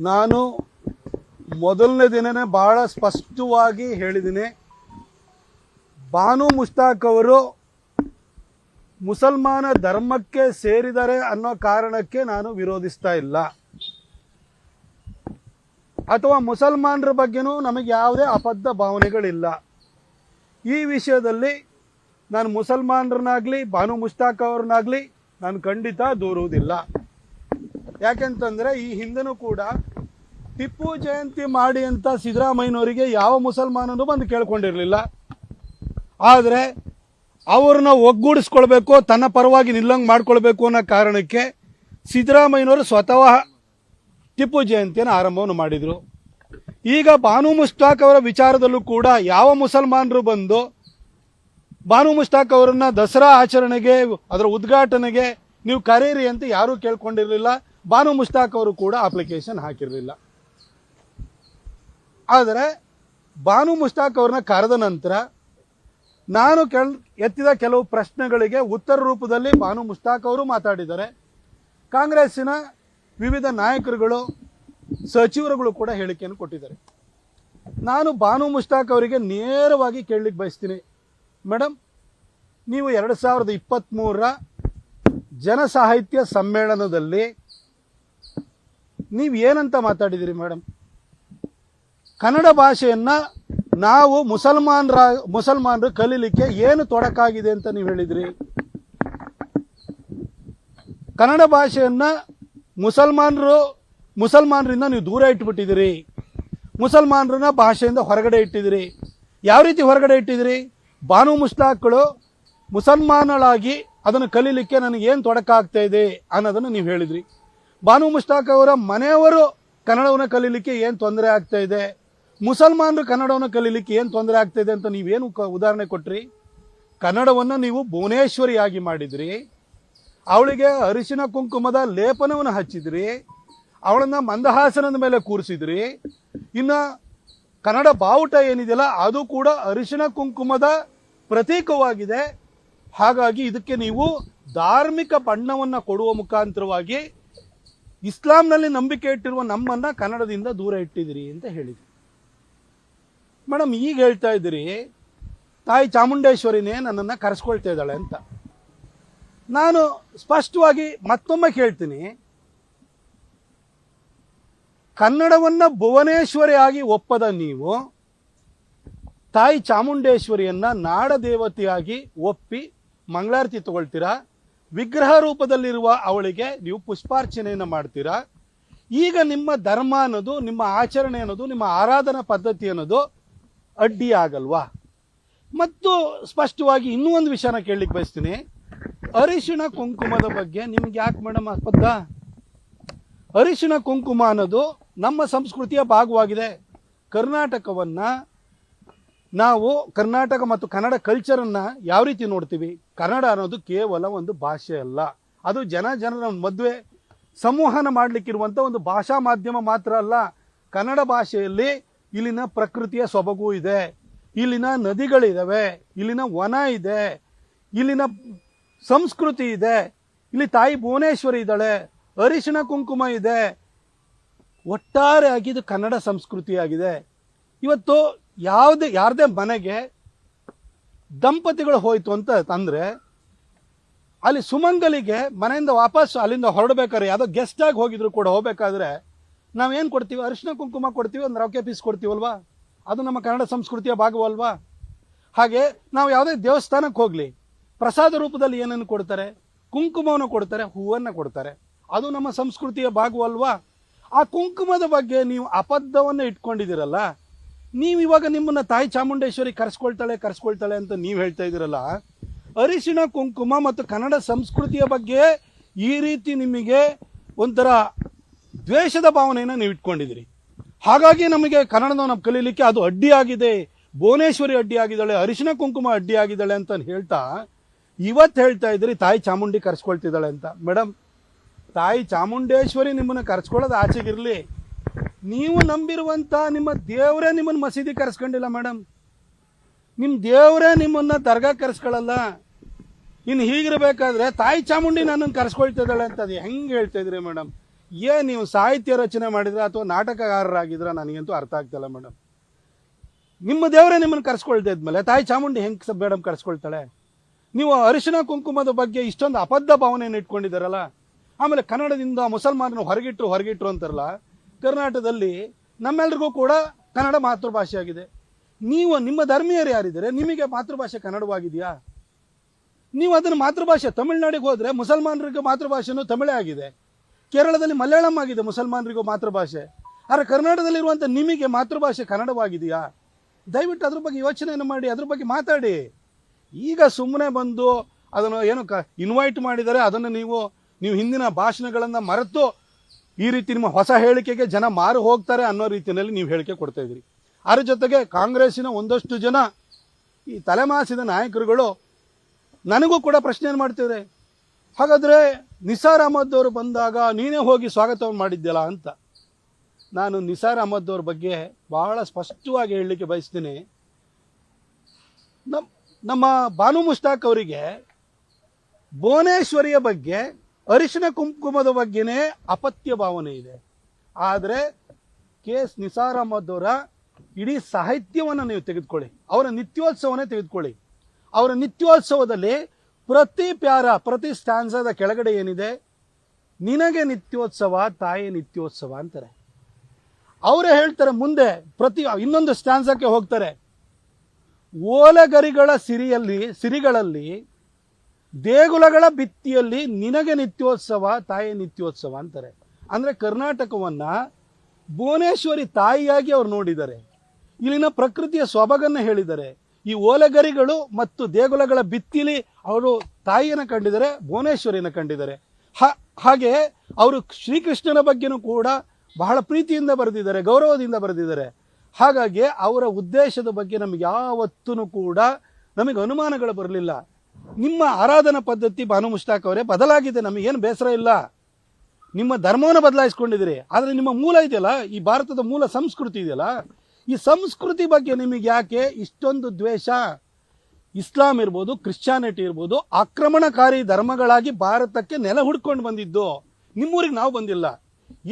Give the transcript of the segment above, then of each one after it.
ನಾನು ಮೊದಲನೇ ದಿನನೇ ಬಹಳ ಸ್ಪಷ್ಟವಾಗಿ ಹೇಳಿದ್ದೀನಿ, ಬಾನು ಮುಷ್ತಾಕ್ ಅವರು ಮುಸಲ್ಮಾನ ಧರ್ಮಕ್ಕೆ ಸೇರಿದ್ದಾರೆ ಅನ್ನೋ ಕಾರಣಕ್ಕೆ ನಾನು ವಿರೋಧಿಸ್ತಾ ಇಲ್ಲ, ಅಥವಾ ಮುಸಲ್ಮಾನರ ಬಗ್ಗೆನೂ ನಮಗೆ ಯಾವುದೇ ಅಬದ್ಧ ಭಾವನೆಗಳಿಲ್ಲ. ಈ ವಿಷಯದಲ್ಲಿ ನಾನು ಮುಸಲ್ಮಾನರನ್ನಾಗಲಿ ಬಾನು ಮುಷ್ತಾಕ್ ಅವ್ರನ್ನಾಗಲಿ ನಾನು ಖಂಡಿತ ದೂರುವುದಿಲ್ಲ. ಯಾಕೆಂತಂದರೆ ಈ ಹಿಂದೆನೂ ಕೂಡ ಟಿಪ್ಪು ಜಯಂತಿ ಮಾಡಿ ಅಂತ ಸಿದ್ದರಾಮಯ್ಯನವರಿಗೆ ಯಾವ ಮುಸಲ್ಮಾನನೂ ಬಂದು ಕೇಳ್ಕೊಂಡಿರಲಿಲ್ಲ. ಆದರೆ ಅವ್ರನ್ನ ಒಗ್ಗೂಡಿಸ್ಕೊಳ್ಬೇಕು, ತನ್ನ ಪರವಾಗಿ ನಿಲ್ಲಂಗೆ ಮಾಡ್ಕೊಳ್ಬೇಕು ಅನ್ನೋ ಕಾರಣಕ್ಕೆ ಸಿದ್ದರಾಮಯ್ಯನವರು ಸ್ವತಃ ಟಿಪ್ಪು ಜಯಂತಿಯನ್ನು ಆರಂಭವನ್ನು ಮಾಡಿದರು. ಈಗ ಬಾನು ಮುಷ್ತಾಕ್ ಅವರ ವಿಚಾರದಲ್ಲೂ ಕೂಡ ಯಾವ ಮುಸಲ್ಮಾನರು ಬಂದು ಬಾನು ಮುಷ್ತಾಕ್ ಅವರನ್ನ ದಸರಾ ಆಚರಣೆಗೆ, ಅದರ ಉದ್ಘಾಟನೆಗೆ ನೀವು ಕರೀರಿ ಅಂತ ಯಾರೂ ಕೇಳ್ಕೊಂಡಿರಲಿಲ್ಲ. ಬಾನು ಮುಷ್ತಾಕ್ ಅವರು ಕೂಡ ಅಪ್ಲಿಕೇಶನ್ ಹಾಕಿರಲಿಲ್ಲ. ಆದರೆ ಬಾನು ಮುಷ್ತಾಕ್ ಅವ್ರನ್ನ ಕರೆದ ನಂತರ ನಾನು ಎತ್ತಿದ ಕೆಲವು ಪ್ರಶ್ನೆಗಳಿಗೆ ಉತ್ತರ ರೂಪದಲ್ಲಿ ಬಾನು ಮುಷ್ತಾಕ್ ಅವರು ಮಾತಾಡಿದ್ದಾರೆ. ಕಾಂಗ್ರೆಸ್ಸಿನ ವಿವಿಧ ನಾಯಕರುಗಳು, ಸಚಿವರುಗಳು ಕೂಡ ಹೇಳಿಕೆಯನ್ನು ಕೊಟ್ಟಿದ್ದಾರೆ. ನಾನು ಬಾನು ಮುಷ್ತಾಕ್ ಅವರಿಗೆ ನೇರವಾಗಿ ಕೇಳಲಿಕ್ಕೆ ಬಯಸ್ತೀನಿ, ಮೇಡಮ್, ನೀವು 2023ರ ಜನಸಾಹಿತ್ಯ ಸಮ್ಮೇಳನದಲ್ಲಿ ನೀವು ಏನಂತ ಮಾತಾಡಿದಿರಿ ಮೇಡಮ್? ಕನ್ನಡ ಭಾಷೆಯನ್ನ ನಾವು ಮುಸಲ್ಮಾನರು ಕಲೀಲಿಕ್ಕೆ ಏನು ತೊಡಕಾಗಿದೆ ಅಂತ ನೀವು ಹೇಳಿದ್ರಿ. ಕನ್ನಡ ಭಾಷೆಯನ್ನ ಮುಸಲ್ಮಾನರಿಂದ ನೀವು ದೂರ ಇಟ್ಬಿಟ್ಟಿದ್ದೀರಿ, ಮುಸಲ್ಮಾನರನ್ನ ಭಾಷೆಯಿಂದ ಹೊರಗಡೆ ಇಟ್ಟಿದ್ದೀರಿ. ಯಾವ ರೀತಿ ಹೊರಗಡೆ ಇಟ್ಟಿದ್ದೀರಿ? ಬಾನು ಮುಷ್ತಾಕ್ಗಳು ಮುಸಲ್ಮಾನಳಾಗಿ ಅದನ್ನು ಕಲೀಲಿಕ್ಕೆ ನನಗೇನು ತೊಡಕ ಆಗ್ತಾ ಇದೆ ಅನ್ನೋದನ್ನು ನೀವು ಹೇಳಿದ್ರಿ. ಬಾನು ಮುಷ್ತಾಕ್ ಅವರ ಮನೆಯವರು ಕನ್ನಡವನ್ನು ಕಲೀಲಿಕ್ಕೆ ಏನು ತೊಂದರೆ ಆಗ್ತಾ ಇದೆ, ಮುಸಲ್ಮಾನರು ಕನ್ನಡವನ್ನು ಕಲೀಲಿಕ್ಕೆ ಏನು ತೊಂದರೆ ಆಗ್ತಾ ಇದೆ ಅಂತ ನೀವೇನು ಉದಾಹರಣೆ ಕೊಟ್ರಿ? ಕನ್ನಡವನ್ನು ನೀವು ಭುವನೇಶ್ವರಿಯಾಗಿ ಮಾಡಿದ್ರಿ, ಅವಳಿಗೆ ಅರಿಶಿನ ಕುಂಕುಮದ ಲೇಪನವನ್ನು ಹಚ್ಚಿದ್ರಿ, ಅವಳನ್ನ ಮಂದಹಾಸನದ ಮೇಲೆ ಕೂರಿಸಿದ್ರಿ. ಇನ್ನು ಕನ್ನಡ ಬಾವುಟ ಏನಿದೆಯಲ್ಲ ಅದು ಕೂಡ ಅರಿಶಿನ ಕುಂಕುಮದ ಪ್ರತೀಕವಾಗಿದೆ. ಹಾಗಾಗಿ ಇದಕ್ಕೆ ನೀವು ಧಾರ್ಮಿಕ ಬಣ್ಣವನ್ನು ಕೊಡುವ ಮುಖಾಂತರವಾಗಿ ಇಸ್ಲಾಂನಲ್ಲಿ ನಂಬಿಕೆ ಇಟ್ಟಿರುವ ನಮ್ಮನ್ನ ಕನ್ನಡದಿಂದ ದೂರ ಇಟ್ಟಿದ್ದೀರಿ ಅಂತ ಹೇಳಿದ್ರಿ. ಮೇಡಮ್, ಈಗ ಹೇಳ್ತಾ ಇದ್ದೀರಿ ತಾಯಿ ಚಾಮುಂಡೇಶ್ವರಿನೇ ನನ್ನನ್ನು ಕರೆಸ್ಕೊಳ್ತಾ ಇದ್ದಾಳೆ ಅಂತ. ನಾನು ಸ್ಪಷ್ಟವಾಗಿ ಮತ್ತೊಮ್ಮೆ ಕೇಳ್ತೀನಿ, ಕನ್ನಡವನ್ನ ಭುವನೇಶ್ವರಿಯಾಗಿ ಒಪ್ಪದ ನೀವು ತಾಯಿ ಚಾಮುಂಡೇಶ್ವರಿಯನ್ನ ನಾಡದೇವತೆಯಾಗಿ ಒಪ್ಪಿ ಮಂಗಳಾರತಿ ತಗೊಳ್ತೀರಾ, ವಿಗ್ರಹ ರೂಪದಲ್ಲಿರುವ ಅವಳಿಗೆ ನೀವು ಪುಷ್ಪಾರ್ಚನೆಯನ್ನು ಮಾಡ್ತೀರಾ. ಈಗ ನಿಮ್ಮ ಧರ್ಮ ಅನ್ನೋದು, ನಿಮ್ಮ ಆಚರಣೆ ಅನ್ನೋದು, ನಿಮ್ಮ ಆರಾಧನಾ ಪದ್ಧತಿ ಅನ್ನೋದು ಅಡ್ಡಿ ಆಗಲ್ವಾ? ಮತ್ತು ಸ್ಪಷ್ಟವಾಗಿ ಇನ್ನೂ ಒಂದು ವಿಷಯನ ಕೇಳಲಿಕ್ಕೆ ಬಯಸ್ತೀನಿ, ಅರಿಶಿಣ ಕುಂಕುಮದ ಬಗ್ಗೆ ನಿಮ್ಗೆ ಯಾಕೆ ಮೇಡಮ್ ಅಬದ್ಧ? ಅರಿಶಿಣ ಕುಂಕುಮ ಅನ್ನೋದು ನಮ್ಮ ಸಂಸ್ಕೃತಿಯ ಭಾಗವಾಗಿದೆ. ಕರ್ನಾಟಕವನ್ನ ನಾವು, ಕರ್ನಾಟಕ ಮತ್ತು ಕನ್ನಡ ಕಲ್ಚರನ್ನು ಯಾವ ರೀತಿ ನೋಡ್ತೀವಿ? ಕನ್ನಡ ಅನ್ನೋದು ಕೇವಲ ಒಂದು ಭಾಷೆ ಅಲ್ಲ, ಅದು ಜನರ ಮದುವೆ ಸಂವಹನ ಮಾಡಲಿಕ್ಕಿರುವಂಥ ಒಂದು ಭಾಷಾ ಮಾಧ್ಯಮ ಮಾತ್ರ ಅಲ್ಲ. ಕನ್ನಡ ಭಾಷೆಯಲ್ಲಿ ಇಲ್ಲಿನ ಪ್ರಕೃತಿಯ ಸೊಬಗು ಇದೆ, ಇಲ್ಲಿನ ನದಿಗಳಿದ್ದಾವೆ, ಇಲ್ಲಿನ ವನ ಇದೆ, ಇಲ್ಲಿನ ಸಂಸ್ಕೃತಿ ಇದೆ, ಇಲ್ಲಿ ತಾಯಿ ಭುವನೇಶ್ವರಿ ಇದ್ದಾಳೆ, ಅರಿಶಿಣ ಕುಂಕುಮ ಇದೆ. ಒಟ್ಟಾರೆಯಾಗಿ ಇದು ಕನ್ನಡ ಸಂಸ್ಕೃತಿಯಾಗಿದೆ. ಇವತ್ತು ಯಾರದೇ ಮನೆಗೆ ದಂಪತಿಗಳು ಹೋಯ್ತು ಅಂತ ಅಂದ್ರೆ ಅಲ್ಲಿ ಸುಮಂಗಲಿಗೆ ಮನೆಯಿಂದ ವಾಪಸ್ ಅಲ್ಲಿಂದ ಹೊರಡಬೇಕಾದ್ರೆ ಯಾವುದೋ ಗೆಸ್ಟ್ ಆಗಿ ಹೋಗಿದ್ರು ಕೂಡ ಹೋಗ್ಬೇಕಾದ್ರೆ ನಾವೇನು ಕೊಡ್ತೀವಿ? ಅರಿಶಿನ ಕುಂಕುಮ ಕೊಡ್ತೀವಿ, ಒಂದು ರೊಕ್ಕೆ ಪೀಸ್ ಕೊಡ್ತೀವಲ್ವಾ? ಅದು ನಮ್ಮ ಕನ್ನಡ ಸಂಸ್ಕೃತಿಯ ಭಾಗವಲ್ವಾ? ಹಾಗೆ ನಾವು ಯಾವುದೇ ದೇವಸ್ಥಾನಕ್ಕೆ ಹೋಗಲಿ, ಪ್ರಸಾದ ರೂಪದಲ್ಲಿ ಏನನ್ನು ಕೊಡ್ತಾರೆ? ಕುಂಕುಮವನ್ನು ಕೊಡ್ತಾರೆ, ಹೂವನ್ನು ಕೊಡ್ತಾರೆ. ಅದು ನಮ್ಮ ಸಂಸ್ಕೃತಿಯ ಭಾಗವಲ್ವಾ? ಆ ಕುಂಕುಮದ ಬಗ್ಗೆ ನೀವು ಅಬದ್ಧವನ್ನು ಇಟ್ಕೊಂಡಿದ್ದೀರಲ್ಲ. ನೀವು ಇವಾಗ ನಿಮ್ಮನ್ನ ತಾಯಿ ಚಾಮುಂಡೇಶ್ವರಿ ಕರೆಸ್ಕೊಳ್ತಾಳೆ ಅಂತ ನೀವು ಹೇಳ್ತಾ ಇದ್ದೀರಲ್ಲ. ಅರಿಶಿಣ ಕುಂಕುಮ ಮತ್ತು ಕನ್ನಡ ಸಂಸ್ಕೃತಿಯ ಬಗ್ಗೆ ಈ ರೀತಿ ನಿಮಗೆ ಒಂಥರ ದ್ವೇಷದ ಭಾವನೆಯನ್ನು ನೀವು ಇಟ್ಕೊಂಡಿದ್ದೀರಿ. ಹಾಗಾಗಿ ನಮಗೆ ಕನ್ನಡನ ನಾವು ಕಲೀಲಿಕ್ಕೆ ಅದು ಅಡ್ಡಿಯಾಗಿದೆ, ಭುವನೇಶ್ವರಿ ಅಡ್ಡಿಯಾಗಿದ್ದಾಳೆ, ಅರಿಶಿಣ ಕುಂಕುಮ ಅಡ್ಡಿಯಾಗಿದ್ದಾಳೆ ಅಂತ ಹೇಳ್ತಾ ಇವತ್ತು ಹೇಳ್ತಾ ಇದ್ದೀರಿ ತಾಯಿ ಚಾಮುಂಡಿ ಕರೆಸ್ಕೊಳ್ತಿದ್ದಾಳೆ ಅಂತ. ಮೇಡಮ್, ತಾಯಿ ಚಾಮುಂಡೇಶ್ವರಿ ನಿಮ್ಮನ್ನು ಕರೆಸ್ಕೊಳ್ಳೋದು ಆಚೆಗಿರಲಿ, ನೀವು ನಂಬಿರುವಂಥ ನಿಮ್ಮ ದೇವರೇ ನಿಮ್ಮನ್ನು ಮಸೀದಿ ಕರೆಸ್ಕೊಂಡಿಲ್ಲ ಮೇಡಮ್. ನಿಮ್ಮ ದೇವರೇ ನಿಮ್ಮನ್ನ ದರ್ಗಾ ಕರೆಸ್ಕೊಳ್ಳಲ್ಲ. ಇನ್ನು ಹೀಗಿರಬೇಕಾದ್ರೆ ತಾಯಿ ಚಾಮುಂಡಿ ನನ್ನನ್ನು ಕರೆಸ್ಕೊಳ್ತಿದ್ದಾಳೆ ಅಂತ ಅದು ಹೆಂಗೆ ಹೇಳ್ತಾ ಇದ್ರಿ ಮೇಡಮ್? ನೀವು ಸಾಹಿತ್ಯ ರಚನೆ ಮಾಡಿದ್ರೆ ಅಥವಾ ನಾಟಕಗಾರರಾಗಿದ್ರೆ ನನಗಂತೂ ಅರ್ಥ ಆಗ್ತಿಲ್ಲ ಮೇಡಮ್. ನಿಮ್ಮ ದೇವರೇ ನಿಮ್ಮನ್ನು ಕರ್ಸ್ಕೊಳ್ತಾ ಇದ್ಮೇಲೆ ತಾಯಿ ಚಾಮುಂಡಿ ಹೆಂಗೆ ಮೇಡಮ್ ಕರ್ಸ್ಕೊಳ್ತಾಳೆ? ನೀವು ಅರಿಶಿನ ಕುಂಕುಮದ ಬಗ್ಗೆ ಇಷ್ಟೊಂದು ಅಬದ್ಧ ಭಾವನೆಯನ್ನು ಇಟ್ಕೊಂಡಿದ್ದಾರಲ್ಲ. ಆಮೇಲೆ ಕನ್ನಡದಿಂದ ಮುಸಲ್ಮಾನರನ್ನು ಹೊರಗಿಟ್ರು ಅಂತಾರಲ್ಲ. ಕರ್ನಾಟಕದಲ್ಲಿ ನಮ್ಮೆಲ್ರಿಗೂ ಕೂಡ ಕನ್ನಡ ಮಾತೃಭಾಷೆ ಆಗಿದೆ. ನೀವು ನಿಮ್ಮ ಧರ್ಮೀಯರು ಯಾರಿದ್ದಾರೆ, ನಿಮಗೆ ಮಾತೃಭಾಷೆ ಕನ್ನಡವಾಗಿದೆಯಾ? ನೀವು ಅದನ್ನು ಮಾತೃಭಾಷೆ ತಮಿಳುನಾಡಿಗೆ ಹೋದರೆ ಮುಸಲ್ಮಾನರಿಗೆ ಮಾತೃಭಾಷೆನೂ ತಮಿಳೇ ಆಗಿದೆ. ಕೇರಳದಲ್ಲಿ ಮಲಯಾಳಂ ಆಗಿದೆ ಮುಸಲ್ಮಾನರಿಗೂ ಮಾತೃಭಾಷೆ. ಆದರೆ ಕರ್ನಾಟಕದಲ್ಲಿರುವಂಥ ನಿಮಗೆ ಮಾತೃಭಾಷೆ ಕನ್ನಡವಾಗಿದೆಯಾ? ದಯವಿಟ್ಟು ಅದ್ರ ಬಗ್ಗೆ ಯೋಚನೆಯನ್ನು ಮಾಡಿ, ಅದ್ರ ಬಗ್ಗೆ ಮಾತಾಡಿ. ಈಗ ಸುಮ್ಮನೆ ಬಂದು ಅದನ್ನು ಏನು ಇನ್ವೈಟ್ ಮಾಡಿದರೆ ಅದನ್ನು ನೀವು ಹಿಂದಿನ ಭಾಷಣಗಳನ್ನು ಮರೆತು ಈ ರೀತಿ ನಿಮ್ಮ ಹೊಸ ಹೇಳಿಕೆಗೆ ಜನ ಮಾರು ಹೋಗ್ತಾರೆ ಅನ್ನೋ ರೀತಿಯಲ್ಲಿ ನೀವು ಹೇಳಿಕೆ ಕೊಡ್ತಾ ಇದ್ದೀರಿ. ಅದ್ರ ಜೊತೆಗೆ ಕಾಂಗ್ರೆಸ್ಸಿನ ಒಂದಷ್ಟು ಜನ ಈ ತಲೆಮಾಸಿದ ನಾಯಕರುಗಳು ನನಗೂ ಕೂಡ ಪ್ರಶ್ನೆಯನ್ನು ಮಾಡ್ತಿದ್ದಾರೆ. ಹಾಗಾದರೆ ನಿಸಾರ್ ಅಹಮದ್ ಅವರು ಬಂದಾಗ ನೀನೇ ಹೋಗಿ ಸ್ವಾಗತವನ್ನು ಮಾಡಿದ್ಯಲ್ಲ ಅಂತ. ನಾನು ನಿಸಾರ್ ಅಹಮದ್ ಅವ್ರ ಬಗ್ಗೆ ಬಹಳ ಸ್ಪಷ್ಟವಾಗಿ ಹೇಳಲಿಕ್ಕೆ ಬಯಸ್ತೀನಿ. ನಮ್ಮ ಬಾನು ಮುಷ್ತಾಕ್ ಅವರಿಗೆ ಭುವನೇಶ್ವರಿಯ ಬಗ್ಗೆ, ಅರಿಶಿನ ಕುಂಕುಮದ ಬಗ್ಗೆನೇ ಅಪತ್ಯ ಭಾವನೆ ಇದೆ. ಆದರೆ KS ನಿಸಾರ್ ಅಹಮದ್ ಅವರ ಇಡೀ ಸಾಹಿತ್ಯವನ್ನು ನೀವು ತೆಗೆದುಕೊಳ್ಳಿ, ಅವರ ನಿತ್ಯೋತ್ಸವನೇ ತೆಗೆದುಕೊಳ್ಳಿ. ಅವರ ನಿತ್ಯೋತ್ಸವದಲ್ಲಿ ಪ್ರತಿ ಪ್ಯಾರ, ಪ್ರತಿ ಸ್ಟ್ಯಾನ್ಸದ ಕೆಳಗಡೆ ಏನಿದೆ, ನಿನಗೆ ನಿತ್ಯೋತ್ಸವ ತಾಯಿ ನಿತ್ಯೋತ್ಸವ ಅಂತಾರೆ. ಅವರೇ ಹೇಳ್ತಾರೆ ಮುಂದೆ ಇನ್ನೊಂದು ಸ್ಟ್ಯಾನ್ಸಕ್ಕೆ ಹೋಗ್ತಾರೆ, ಓಲೆಗರಿಗಳ ಸಿರಿಗಳಲ್ಲಿ ದೇಗುಲಗಳ ಭಿತ್ತಿಯಲ್ಲಿ ನಿನಗೆ ನಿತ್ಯೋತ್ಸವ ತಾಯಿ ನಿತ್ಯೋತ್ಸವ ಅಂತಾರೆ. ಅಂದರೆ ಕರ್ನಾಟಕವನ್ನ ಭುವನೇಶ್ವರಿ ತಾಯಿಯಾಗಿ ಅವ್ರು ನೋಡಿದ್ದಾರೆ. ಇಲ್ಲಿನ ಪ್ರಕೃತಿಯ ಸೊಬಗನ್ನು ಹೇಳಿದ್ದಾರೆ. ಈ ಓಲೆಗರಿಗಳು ಮತ್ತು ದೇಗುಲಗಳ ಭಿತ್ತಿಲಿ ಅವರು ತಾಯಿಯನ್ನು ಕಂಡಿದ್ದಾರೆ, ಭುವನೇಶ್ವರಿಯನ್ನು ಕಂಡಿದ್ದಾರೆ. ಹಾಗೆ ಅವರು ಶ್ರೀಕೃಷ್ಣನ ಬಗ್ಗೆನೂ ಕೂಡ ಬಹಳ ಪ್ರೀತಿಯಿಂದ ಬರೆದಿದ್ದಾರೆ, ಗೌರವದಿಂದ ಬರೆದಿದ್ದಾರೆ. ಹಾಗಾಗಿ ಅವರ ಉದ್ದೇಶದ ಬಗ್ಗೆ ನಮಗೆ ಯಾವತ್ತೂ ಕೂಡ ನಮಗೆ ಅನುಮಾನಗಳು ಬರಲಿಲ್ಲ. ನಿಮ್ಮ ಆರಾಧನಾ ಪದ್ಧತಿ ಬಾನು ಮುಷ್ತಾಕ್ ಅವರೇ ಬದಲಾಗಿದೆ, ನಮಗೇನು ಬೇಸರ ಇಲ್ಲ. ನಿಮ್ಮ ಧರ್ಮವನ್ನು ಬದಲಾಯಿಸ್ಕೊಂಡಿದ್ದೀರಿ, ಆದರೆ ನಿಮ್ಮ ಮೂಲ ಇದೆಯಲ್ಲ, ಈ ಭಾರತದ ಮೂಲ ಸಂಸ್ಕೃತಿ ಇದೆಯಲ್ಲ, ಈ ಸಂಸ್ಕೃತಿ ಬಗ್ಗೆ ನಿಮಗೆ ಯಾಕೆ ಇಷ್ಟೊಂದು ದ್ವೇಷ? ಇಸ್ಲಾಂ ಇರ್ಬೋದು, ಕ್ರಿಶ್ಚಿಯಾನಿಟಿ ಇರ್ಬೋದು, ಆಕ್ರಮಣಕಾರಿ ಧರ್ಮಗಳಾಗಿ ಭಾರತಕ್ಕೆ ನೆಲ ಹುಡ್ಕೊಂಡು ಬಂದಿದ್ದು. ನಿಮ್ಮೂರಿಗೆ ನಾವು ಬಂದಿಲ್ಲ,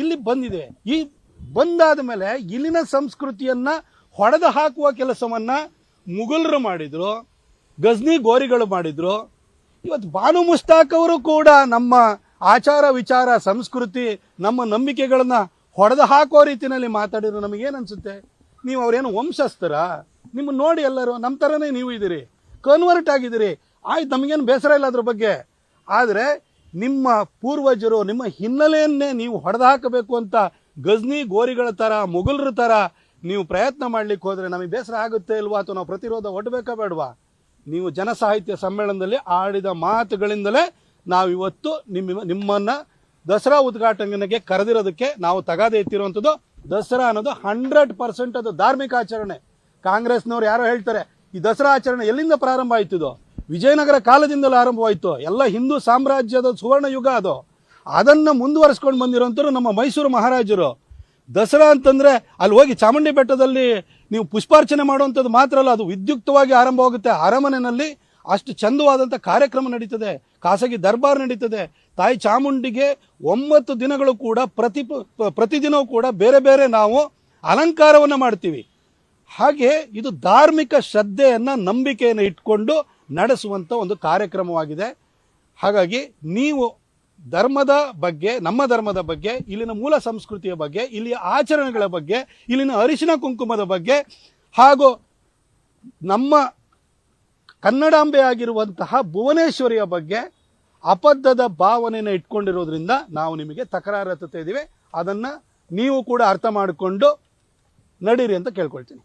ಇಲ್ಲಿ ಬಂದಿದೆ. ಈ ಬಂದಾದ ಮೇಲೆ ಇಲ್ಲಿನ ಸಂಸ್ಕೃತಿಯನ್ನ ಹೊಡೆದು ಹಾಕುವ ಕೆಲಸವನ್ನ ಮುಘಲರು ಮಾಡಿದ್ರು, ಗಜ್ನಿ ಗೋರಿಗಳು ಮಾಡಿದ್ರು. ಇವತ್ತು ಬಾನು ಮುಷ್ತಾಕ್ ಅವರು ಕೂಡ ನಮ್ಮ ಆಚಾರ ವಿಚಾರ ಸಂಸ್ಕೃತಿ ನಮ್ಮ ನಂಬಿಕೆಗಳನ್ನ ಹೊಡೆದು ಹಾಕೋ ರೀತಿಯಲ್ಲಿ ಮಾತಾಡಿದ್ರು. ನಮಗೇನು ಅನ್ಸುತ್ತೆ, ನೀವು ಅವ್ರೇನು ವಂಶಸ್ಥರ? ನಿಮ್ಮನ್ನು ನೋಡಿ ಎಲ್ಲರೂ ನಮ್ಮ ಥರನೇ ನೀವು ಇದ್ದೀರಿ, ಕನ್ವರ್ಟ್ ಆಗಿದ್ದೀರಿ, ಆಯ್ತು, ನಮಗೇನು ಬೇಸರ ಇಲ್ಲ ಅದ್ರ ಬಗ್ಗೆ. ಆದರೆ ನಿಮ್ಮ ಪೂರ್ವಜರು ನಿಮ್ಮ ಹಿನ್ನೆಲೆಯನ್ನೇ ನೀವು ಹೊಡೆದು ಹಾಕಬೇಕು ಅಂತ ಗಜ್ನಿ ಗೋರಿಗಳ ಥರ, ಮುಘಲರ ಥರ ನೀವು ಪ್ರಯತ್ನ ಮಾಡ್ಲಿಕ್ಕೆ ಹೋದರೆ ನಮಗೆ ಬೇಸರ ಆಗುತ್ತೆ ಇಲ್ವಾ, ಅಥವಾ ನಾವು ಪ್ರತಿರೋಧ ಒಡ್ಬೇಕಾ ಬೇಡವಾ? ನೀವು ಜನಸಾಹಿತ್ಯ ಸಮ್ಮೇಳನದಲ್ಲಿ ಆಡಿದ ಮಾತುಗಳಿಂದಲೇ ನಾವಿವತ್ತು ನಿಮ್ಮನ್ನ ದಸರಾ ಉದ್ಘಾಟನೆಗೆ ಕರೆದಿರೋದಕ್ಕೆ ನಾವು ತಗಾದೆ ಎತ್ತಿರುವಂಥದ್ದು. ದಸರಾ ಅನ್ನೋದು 100% ಅದು ಧಾರ್ಮಿಕ ಆಚರಣೆ. ಕಾಂಗ್ರೆಸ್ನವ್ರು ಯಾರೋ ಹೇಳ್ತಾರೆ ಈ ದಸರಾ ಆಚರಣೆ ಎಲ್ಲಿಂದ ಪ್ರಾರಂಭ ಆಯ್ತಿದು? ವಿಜಯನಗರ ಕಾಲದಿಂದಲೂ ಆರಂಭವಾಯಿತು. ಎಲ್ಲ ಹಿಂದೂ ಸಾಮ್ರಾಜ್ಯದ ಸುವರ್ಣ ಯುಗ ಅದು. ಅದನ್ನು ಮುಂದುವರಿಸ್ಕೊಂಡು ಬಂದಿರೋಂಥವ್ರು ನಮ್ಮ ಮೈಸೂರು ಮಹಾರಾಜರು. ದಸರಾ ಅಂತಂದರೆ ಅಲ್ಲಿ ಹೋಗಿ ಚಾಮುಂಡಿ ಬೆಟ್ಟದಲ್ಲಿ ನೀವು ಪುಷ್ಪಾರ್ಚನೆ ಮಾಡುವಂಥದ್ದು ಮಾತ್ರ ಅಲ್ಲ, ಅದು ವಿದ್ಯುಕ್ತವಾಗಿ ಆರಂಭವಾಗುತ್ತೆ. ಅರಮನೆಯಲ್ಲಿ ಅಷ್ಟು ಚಂದವಾದಂಥ ಕಾರ್ಯಕ್ರಮ ನಡೀತದೆ, ಖಾಸಗಿ ದರ್ಬಾರ್ ನಡೀತದೆ. ತಾಯಿ ಚಾಮುಂಡಿಗೆ 9 ದಿನಗಳು ಕೂಡ ಪ್ರತಿದಿನವೂ ಕೂಡ ಬೇರೆ ಬೇರೆ ನಾವು ಅಲಂಕಾರವನ್ನು ಮಾಡ್ತೀವಿ. ಹಾಗೆ ಇದು ಧಾರ್ಮಿಕ ಶ್ರದ್ಧೆಯನ್ನು, ನಂಬಿಕೆಯನ್ನು ಇಟ್ಕೊಂಡು ನಡೆಸುವಂಥ ಒಂದು ಕಾರ್ಯಕ್ರಮವಾಗಿದೆ. ಹಾಗಾಗಿ ನೀವು ಧರ್ಮದ ಬಗ್ಗೆ, ನಮ್ಮ ಧರ್ಮದ ಬಗ್ಗೆ, ಇಲ್ಲಿನ ಮೂಲ ಸಂಸ್ಕೃತಿಯ ಬಗ್ಗೆ, ಇಲ್ಲಿಯ ಆಚರಣೆಗಳ ಬಗ್ಗೆ, ಇಲ್ಲಿನ ಅರಿಶಿನ ಕುಂಕುಮದ ಬಗ್ಗೆ, ಹಾಗೂ ನಮ್ಮ ಕನ್ನಡಾಂಬೆ ಆಗಿರುವಂತಹ ಭುವನೇಶ್ವರಿಯ ಬಗ್ಗೆ ಅಬದ್ಧದ ಭಾವನೆಯನ್ನು ಇಟ್ಕೊಂಡಿರೋದ್ರಿಂದ ನಾವು ನಿಮಗೆ ತಕರಾರು ಎತ್ತುತ್ತಾ ಇದ್ದೀವಿ. ಅದನ್ನು ನೀವು ಕೂಡ ಅರ್ಥ ಮಾಡಿಕೊಂಡು ನಡೀರಿ ಅಂತ ಕೇಳ್ಕೊಳ್ತೀನಿ.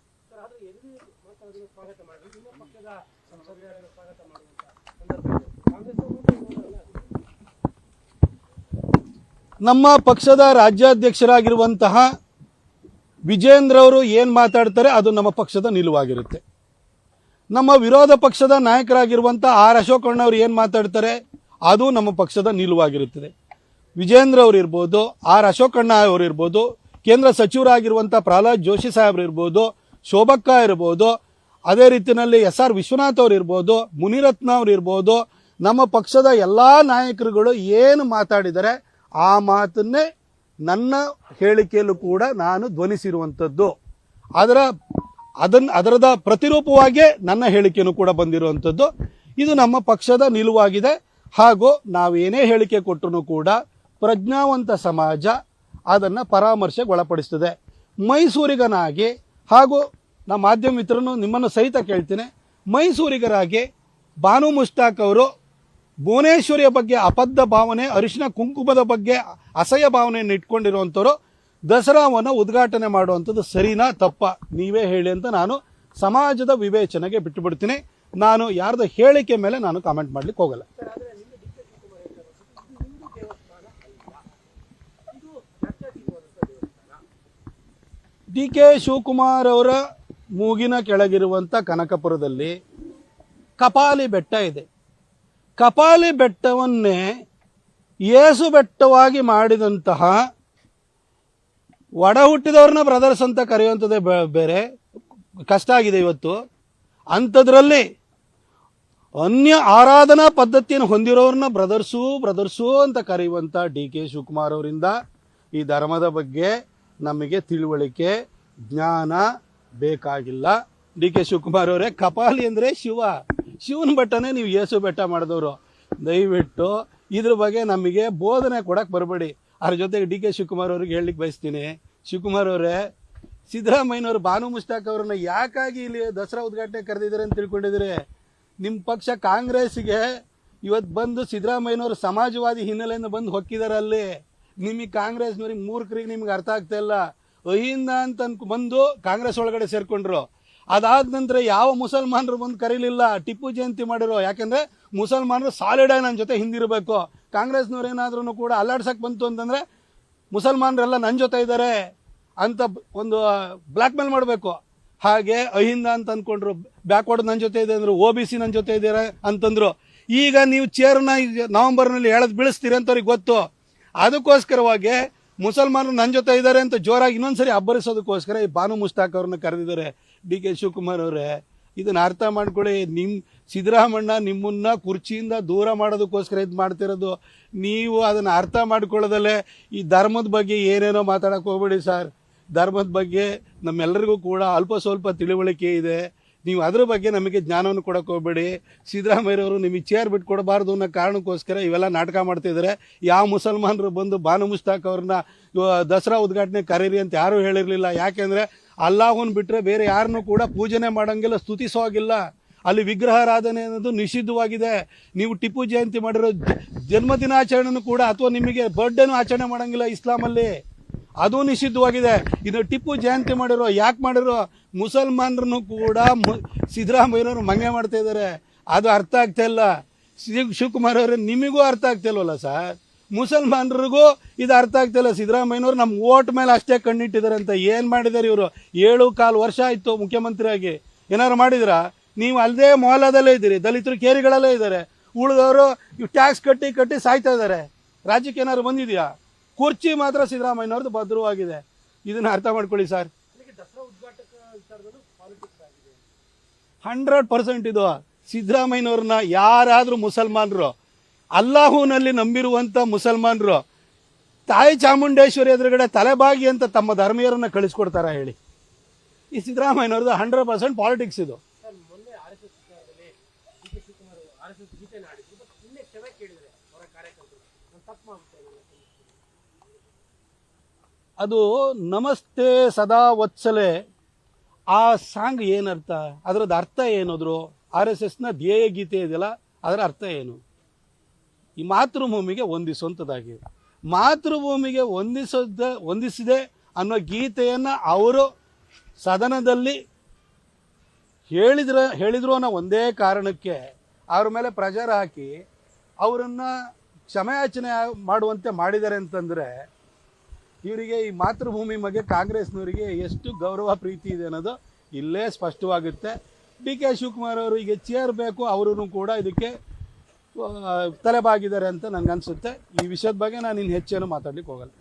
ನಮ್ಮ ಪಕ್ಷದ ರಾಜ್ಯಾಧ್ಯಕ್ಷರಾಗಿರುವಂತಹ ವಿಜೇಂದ್ರ ಅವರು ಏನು ಮಾತಾಡ್ತಾರೆ ಅದು ನಮ್ಮ ಪಕ್ಷದ ನಿಲುವಾಗಿರುತ್ತೆ. ನಮ್ಮ ವಿರೋಧ ಪಕ್ಷದ ನಾಯಕರಾಗಿರುವಂಥ ಆರ್ ಅಶೋಕಣ್ಣ ಅವರು ಏನು ಮಾತಾಡ್ತಾರೆ ಅದು ನಮ್ಮ ಪಕ್ಷದ ನಿಲುವಾಗಿರುತ್ತದೆ. ವಿಜೇಂದ್ರ ಅವರು ಇರ್ಬೋದು, ಆರ್ ಅಶೋಕಣ್ಣ ಅವರು ಇರ್ಬೋದು, ಕೇಂದ್ರ ಸಚಿವರಾಗಿರುವಂಥ ಪ್ರಹ್ಲಾದ್ ಜೋಶಿ ಸಾಹೇಬ್ರು ಇರ್ಬೋದು, ಶೋಭಕ್ಕ ಇರ್ಬೋದು, ಅದೇ ರೀತಿಯಲ್ಲಿ SR ವಿಶ್ವನಾಥ್ ಅವರು ಇರ್ಬೋದು, ಮುನಿರತ್ನ ಅವರು ಇರ್ಬೋದು, ನಮ್ಮ ಪಕ್ಷದ ಎಲ್ಲ ನಾಯಕರುಗಳು ಏನು ಮಾತಾಡಿದರೆ ಆ ಮಾತನ್ನೇ ನನ್ನ ಹೇಳಿಕೆಯಲ್ಲೂ ಕೂಡ ನಾನು ಧ್ವನಿಸಿರುವಂಥದ್ದು. ಅದರದ ಪ್ರತಿರೂಪವಾಗಿಯೇ ನನ್ನ ಹೇಳಿಕೆಯೂ ಕೂಡ ಬಂದಿರುವಂಥದ್ದು. ಇದು ನಮ್ಮ ಪಕ್ಷದ ನಿಲುವಾಗಿದೆ. ಹಾಗೂ ನಾವೇನೇ ಹೇಳಿಕೆ ಕೊಟ್ಟರೂ ಕೂಡ ಪ್ರಜ್ಞಾವಂತ ಸಮಾಜ ಅದನ್ನು ಪರಾಮರ್ಶೆಗೆ ಒಳಪಡಿಸ್ತದೆ. ಮೈಸೂರಿಗನಾಗಿ ಹಾಗೂ ನಮ್ಮ ಮಾಧ್ಯಮ ಮಿತ್ರನು ನಿಮ್ಮನ್ನು ಸಹಿತ ಕೇಳ್ತೀನಿ, ಮೈಸೂರಿಗರಾಗಿ ಬಾನು ಮುಷ್ತಾಕ್ ಅವರು ಭುವನೇಶ್ವರಿಯ ಬಗ್ಗೆ ಅಬದ್ಧ ಭಾವನೆ, ಅರಿಶಿನ ಕುಂಕುಮದ ಬಗ್ಗೆ ಅಸಹ್ಯ ಭಾವನೆಯನ್ನು ಇಟ್ಕೊಂಡಿರುವಂಥವ್ರು ದಸರಾವನ್ನು ಉದ್ಘಾಟನೆ ಮಾಡುವಂಥದ್ದು ಸರಿನಾ ತಪ್ಪ ನೀವೇ ಹೇಳಿ ಅಂತ ನಾನು ಸಮಾಜದ ವಿವೇಚನೆಗೆ ಬಿಟ್ಟುಬಿಡ್ತೀನಿ. ನಾನು ಯಾರ್ದು ಹೇಳಿಕೆ ಮೇಲೆ ನಾನು ಕಾಮೆಂಟ್ ಮಾಡ್ಲಿಕ್ಕೆ ಹೋಗಲ್ಲ. ಡಿ ಕೆ ಶಿವಕುಮಾರ್ ಅವರ ಮೂಗಿನ ಕೆಳಗಿರುವಂಥ ಕನಕಪುರದಲ್ಲಿ ಕಪಾಲಿ ಬೆಟ್ಟ ಇದೆ. ಕಪಾಲಿ ಬೆಟ್ಟವನ್ನೇ ಏಸು ಬೆಟ್ಟವಾಗಿ ಮಾಡಿದಂತಹ ಒಡ ಹುಟ್ಟಿದವ್ರನ್ನ ಬ್ರದರ್ಸ್ ಅಂತ ಕರೆಯುವಂಥದ್ದೇ ಬೇರೆ ಕಷ್ಟ ಆಗಿದೆ ಇವತ್ತು. ಅಂಥದ್ರಲ್ಲಿ ಅನ್ಯ ಆರಾಧನಾ ಪದ್ಧತಿಯನ್ನು ಹೊಂದಿರೋರನ್ನ ಬ್ರದರ್ಸು ಅಂತ ಕರೆಯುವಂಥ ಡಿ ಕೆ ಶಿವಕುಮಾರ್ ಅವರಿಂದ ಈ ಧರ್ಮದ ಬಗ್ಗೆ ನಮಗೆ ತಿಳುವಳಿಕೆ ಜ್ಞಾನ ಬೇಕಾಗಿಲ್ಲ. ಡಿ ಕೆ ಶಿವಕುಮಾರ್ ಅವರೇ, ಕಪಾಲಿ ಅಂದರೆ ಶಿವನ ಬೆಟ್ಟನೇ ನೀವು ಏಸು ಬೆಟ್ಟ ಮಾಡಿದವರು. ದಯವಿಟ್ಟು ಇದ್ರ ಬಗ್ಗೆ ನಮಗೆ ಬೋಧನೆ ಕೊಡಕ್ಕೆ ಬರಬೇಡಿ. ಅದ್ರ ಜೊತೆಗೆ ಡಿ ಕೆ ಶಿವಕುಮಾರ್ ಅವ್ರಿಗೆ ಹೇಳಲಿಕ್ಕೆ ಬಯಸ್ತೀನಿ, ಶಿವಕುಮಾರ್ ಅವರೇ, ಸಿದ್ದರಾಮಯ್ಯನವರು ಬಾನು ಮುಷ್ತಾಕ್ ಅವರನ್ನ ಯಾಕಾಗಿ ಇಲ್ಲಿ ದಸರಾ ಉದ್ಘಾಟನೆ ಕರೆದಿದ್ದಾರೆ ಅಂತ ತಿಳ್ಕೊಂಡಿದ್ರೆ, ನಿಮ್ಮ ಪಕ್ಷ ಕಾಂಗ್ರೆಸ್ಗೆ ಇವತ್ತು ಬಂದು ಸಿದ್ದರಾಮಯ್ಯನವರು ಸಮಾಜವಾದಿ ಹಿನ್ನೆಲೆಯಿಂದ ಬಂದು ಹೊಕ್ಕಿದ್ದಾರೆ. ಅಲ್ಲಿ ನಿಮಗೆ ಕಾಂಗ್ರೆಸ್ನವ್ರಿಗೆ ಮೂರ್ಖರಿಗೆ ನಿಮ್ಗೆ ಅರ್ಥ ಆಗ್ತಾ ಇಲ್ಲ. ಅಹಿಂದ ಅಂತ ಬಂದು ಕಾಂಗ್ರೆಸ್ ಒಳಗಡೆ ಸೇರ್ಕೊಂಡ್ರು. ಅದಾದ ನಂತರ ಯಾವ ಮುಸಲ್ಮಾನರು ಬಂದು ಕರೀಲಿಲ್ಲ, ಟಿಪ್ಪು ಜಯಂತಿ ಮಾಡಿರೋ. ಯಾಕೆಂದ್ರೆ ಮುಸಲ್ಮಾನರು ಸಾಲಿಡ್ ಆಗಿ ನನ್ನ ಜೊತೆ ಹಿಂದಿರಬೇಕು. ಕಾಂಗ್ರೆಸ್ನವ್ರು ಏನಾದ್ರೂ ಕೂಡ ಅಲ್ಲಾಡ್ಸಕ್ ಬಂತು ಅಂತಂದ್ರೆ ಮುಸಲ್ಮಾನರೆಲ್ಲ ನನ್ನ ಜೊತೆ ಇದ್ದಾರೆ ಅಂತ ಒಂದು ಬ್ಲ್ಯಾಕ್ ಮೇಲ್ ಮಾಡಬೇಕು. ಹಾಗೆ ಅಹಿಂದ ಅಂತ ಅಂದ್ಕೊಂಡ್ರು, ಬ್ಯಾಕ್ವರ್ಡ್ ನನ್ನ ಜೊತೆ ಇದೆ ಅಂದ್ರು, OBC ನನ್ನ ಜೊತೆ ಇದ್ದಾರೆ ಅಂತಂದ್ರು. ಈಗ ನೀವು ಚೇರ್ನ ನವೆಂಬರ್ನಲ್ಲಿ ಎಳೆದು ಬೀಳಿಸ್ತೀರಿ ಅಂತ ಅವ್ರಿಗೆ ಗೊತ್ತು. ಅದಕ್ಕೋಸ್ಕರವಾಗಿ ಮುಸಲ್ಮಾನರು ನನ್ನ ಜೊತೆ ಇದ್ದಾರೆ ಅಂತ ಜೋರಾಗಿ ಇನ್ನೊಂದ್ಸರಿ ಅಬ್ಬರಿಸೋದಕ್ಕೋಸ್ಕರ ಈ ಬಾನು ಮುಷ್ತಾಕ್ ಅವ್ರನ್ನ ಕರೆದಿದ್ದಾರೆ. ಡಿ ಕೆ ಶಿವಕುಮಾರ್ ಅವರೇ, ಇದನ್ನ ಅರ್ಥ ಮಾಡ್ಕೊಳ್ಳಿ. ಸಿದ್ದರಾಮಣ್ಣ ನಿಮ್ಮನ್ನ ಕುರ್ಚಿಯಿಂದ ದೂರ ಮಾಡೋದಕ್ಕೋಸ್ಕರ ಇದು ಮಾಡ್ತಿರೋದು. ನೀವು ಅದನ್ನು ಅರ್ಥ ಮಾಡ್ಕೊಳ್ಳೋದಲ್ಲೇ ಈ ಧರ್ಮದ ಬಗ್ಗೆ ಏನೇನೋ ಮಾತಾಡಕ್ಕೆ ಹೋಗ್ಬೇಡಿ ಸರ್. ಧರ್ಮದ ಬಗ್ಗೆ ನಮ್ಮೆಲ್ಲರಿಗೂ ಕೂಡ ಅಲ್ಪ ಸ್ವಲ್ಪ ತಿಳುವಳಿಕೆ ಇದೆ. ನೀವು ಅದ್ರ ಬಗ್ಗೆ ನಮಗೆ ಜ್ಞಾನವನ್ನು ಕೊಡಕ್ಕೆ ಹೋಗ್ಬೇಡಿ. ಸಿದ್ದರಾಮಯ್ಯರವರು ನಿಮಗೆ ಚೇರ್ ಬಿಟ್ಕೊಡಬಾರ್ದು ಅನ್ನೋ ಕಾರಣಕ್ಕೋಸ್ಕರ ಇವೆಲ್ಲ ನಾಟಕ ಮಾಡ್ತಿದ್ದಾರೆ. ಯಾವ ಮುಸಲ್ಮಾನರು ಬಂದು ಬಾನು ಮುಷ್ತಾಕ್ ಅವ್ರನ್ನ ದಸರಾ ಉದ್ಘಾಟನೆ ಕರೀರಿ ಅಂತ ಯಾರೂ ಹೇಳಿರಲಿಲ್ಲ. ಯಾಕೆಂದರೆ ಅಲ್ಲಾಹನ್ ಬಿಟ್ಟರೆ ಬೇರೆ ಯಾರನ್ನೂ ಕೂಡ ಪೂಜನೆ ಮಾಡೋಂಗಿಲ್ಲ, ಸ್ತುತಿಸೋಗಿಲ್ಲ. ಅಲ್ಲಿ ವಿಗ್ರಹಾರಾಧನೆ ಅನ್ನೋದು ನಿಷಿದ್ಧವಾಗಿದೆ. ನೀವು ಟಿಪ್ಪು ಜಯಂತಿ ಮಾಡಿರೋ ಜನ್ಮದಿನಾಚರಣೆನೂ ಕೂಡ ಅಥವಾ ನಿಮಗೆ ಬರ್ಡೇನೂ ಆಚರಣೆ ಮಾಡೋಂಗಿಲ್ಲ ಇಸ್ಲಾಮಲ್ಲಿ, ಅದು ನಿಷಿದ್ಧವಾಗಿದೆ. ಇದು ಟಿಪ್ಪು ಜಯಂತಿ ಮಾಡಿರೋ ಯಾಕೆ ಮಾಡಿರೋ ಮುಸಲ್ಮಾನರನ್ನು ಕೂಡ ಸಿದ್ದರಾಮಯ್ಯನವರು ಮಂಗೆ ಮಾಡ್ತಾ ಇದ್ದಾರೆ. ಅದು ಅರ್ಥ ಆಗ್ತಾ ಇಲ್ಲ. ಶಿವಕುಮಾರ್ ಅವರೇ, ನಿಮಗೂ ಅರ್ಥ ಆಗ್ತಾ ಇಲ್ವಲ್ಲ ಸರ್? ಮುಸಲ್ಮಾನರಿಗೂ ಇದು ಅರ್ಥ ಆಗ್ತಾ ಇಲ್ಲ. ಸಿದ್ದರಾಮಯ್ಯನವರು ನಮ್ಮ ಓಟ್ ಮೇಲೆ ಅಷ್ಟೇ ಕಣ್ಣಿಟ್ಟಿದ್ದಾರೆ ಅಂತ ಏನು ಮಾಡಿದ್ದಾರೆ ಇವರು? 7.25 ವರ್ಷ ಆಯಿತು ಮುಖ್ಯಮಂತ್ರಿಯಾಗಿ. ಏನಾರು ಮಾಡಿದ್ರಾ? ನೀವು ಅಲ್ಲದೆ ಮೊಹಲ್ಲಾದಲ್ಲೇ ಇದ್ದೀರಿ, ದಲಿತರು ಕೇರಿಗಳಲ್ಲೇ ಇದ್ದಾರೆ, ಉಳಿದವರು ಟ್ಯಾಕ್ಸ್ ಕಟ್ಟಿ ಸಾಯ್ತಾ ಇದ್ದಾರೆ. ರಾಜ್ಯಕ್ಕೆ ಏನಾದ್ರು ಬಂದಿದೆಯಾ? ಕುರ್ಚಿ ಮಾತ್ರ ಸಿದ್ದರಾಮಯ್ಯನವ್ರದ್ದು ಭದ್ರವಾಗಿದೆ. ಇದನ್ನ ಅರ್ಥ ಮಾಡ್ಕೊಳ್ಳಿ ಸರ್. 100% ಇದು ಸಿದ್ದರಾಮಯ್ಯನವ್ರನ್ನ ಯಾರಾದರೂ ಮುಸಲ್ಮಾನರು, ಅಲ್ಲಾಹುನಲ್ಲಿ ನಂಬಿರುವಂಥ ಮುಸಲ್ಮಾನರು ತಾಯಿ ಚಾಮುಂಡೇಶ್ವರಿ ಎದುರುಗಡೆ ತಲೆಬಾಗಿ ಅಂತ ತಮ್ಮ ಧರ್ಮೀಯರನ್ನ ಕಳಿಸ್ಕೊಡ್ತಾರ ಹೇಳಿ? ಈ ಸಿದ್ದರಾಮಯ್ಯನವ್ರದ್ದು 100% ಪಾಲಿಟಿಕ್ಸ್ ಇದು. ಅದು ನಮಸ್ತೆ ಸದಾ ವತ್ಸಲೆ ಆ ಸಾಂಗ್ ಏನರ್ಥ? ಅದರದ್ದು ಅರ್ಥ ಏನಾದ್ರು? RSSನ ಧ್ಯೇಯ ಗೀತೆ ಇದೆಯಲ್ಲ, ಅದರ ಅರ್ಥ ಏನು? ಈ ಮಾತೃಭೂಮಿಗೆ ಹೊಂದಿಸುವಂಥದ್ದಾಗಿ, ಮಾತೃಭೂಮಿಗೆ ಹೊಂದಿಸಿದೆ ಅನ್ನೋ ಗೀತೆಯನ್ನು ಅವರು ಸದನದಲ್ಲಿ ಹೇಳಿದ್ರು ಅನ್ನೋ ಒಂದೇ ಕಾರಣಕ್ಕೆ ಅವ್ರ ಮೇಲೆ ಪ್ರೆಷರ್ ಹಾಕಿ ಅವರನ್ನು ಕ್ಷಮೆಯಾಚನೆ ಮಾಡುವಂತೆ ಮಾಡಿದ್ದಾರೆ ಅಂತಂದರೆ, ಇವರಿಗೆ ಈ ಮಾತೃಭೂಮಿ ಬಗ್ಗೆ ಕಾಂಗ್ರೆಸ್ನವರಿಗೆ ಎಷ್ಟು ಗೌರವ ಪ್ರೀತಿ ಇದೆ ಅನ್ನೋದು ಇಲ್ಲೇ ಸ್ಪಷ್ಟವಾಗುತ್ತೆ. ಡಿ ಕೆ ಶಿವಕುಮಾರ್ ಅವರು ಈಗ ಚೇರ್ ಬೇಕು, ಅವರು ಕೂಡ ಇದಕ್ಕೆ ತಲೆಬಾಗಿದ್ದಾರೆ ಅಂತ ನನಗನ್ಸುತ್ತೆ. ಈ ವಿಷಯದ ಬಗ್ಗೆ ನಾನು ಇನ್ನು ಹೆಚ್ಚೇನು ಮಾತಾಡ್ಲಿಕ್ಕೆ ಹೋಗಲ್ಲ.